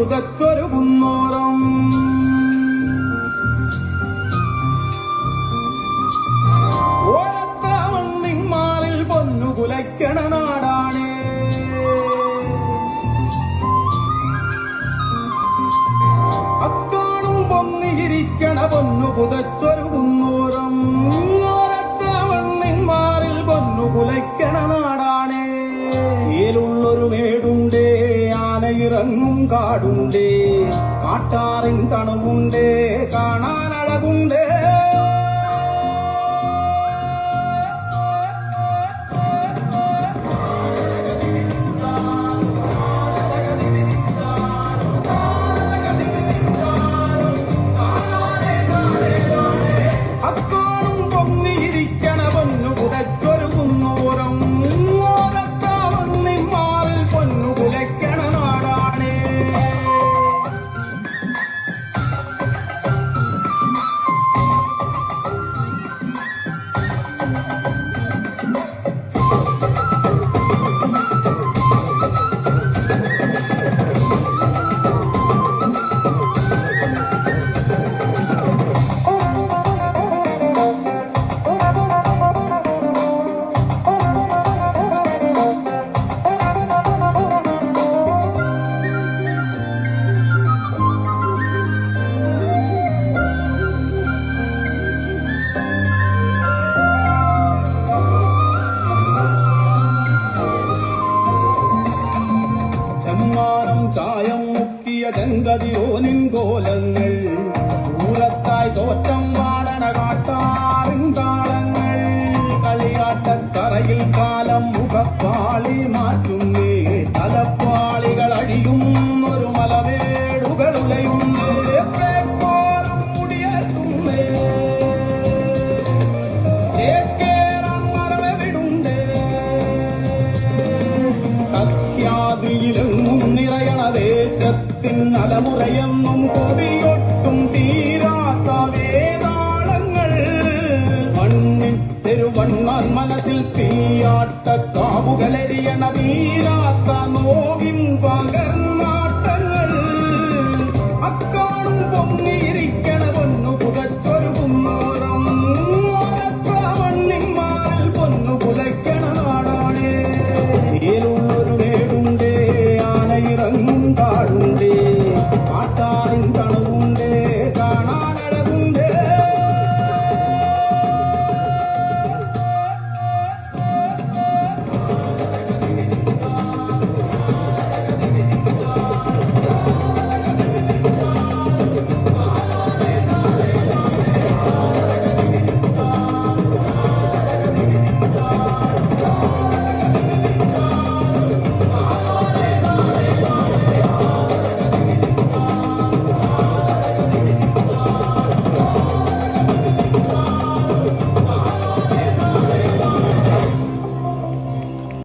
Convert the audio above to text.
പുതച്ചൊരുകുന്നോരം ഓരത്ത മണ്ണിന്മാറിൽ പൊന്നു കുലയ്ക്കണ നാടാണ്. അക്കാണും പൊന്നിയിരിക്കണ പൊന്നു പുതച്ചൊരുകുന്നോരം ഓരത്ത മണ്ണിന്മാറിൽ പൊന്നു കുലയ്ക്കണ നാടാണ്. ചേലുള്ളൊരു മേടുണ്ടേ, ആനയിറങ്ങും കാടുണ്ടേ, കാട്ടാറിൻ തണുവുണ്ടേ, കാണാനഴകുണ്ടേ. അക്കാണും പൊന്നിയിരിക്കണ പൊന്നു പുതച്ചൊരുകുന്നോരം ചായം മുക്കിയ ജങ്കതിയോനിൻ കോലങ്ങൾ, ദൂരത്തായി തോറ്റം വാടണ കാട്ടാറിൻ താളങ്ങൾ, കളിയാട്ടത്തറയിൽ കാലം മുഖപ്പാളി മാറ്റുന്നേ, തലപ്പാളികൾ അഴിയുന്നൊരു മലമേടുകൾ ഉലയുന്നേ, പേക്കോറും മുടിയേറ്റുന്നേ, ചേക്കേറാൻ മറവിടുണ്ടേ, സഖ്യാദ്രിയിലെങ്ങും നിറയണ ദേശത്തിൻ അലമുറയെന്നും കൊതിയൊട്ടും തീരാത്ത വേതാളങ്ങൾ, മണ്ണിൻ തെരുവണ്ണാൻ മനസ്സിൽ തീയാട്ട കാവുകളെരിയണ തീരാത്ത നോവിൻ പകർന്നാട്ടങ്ങൾ, അക്കാണും പൊങ്ങിയിരിക്ക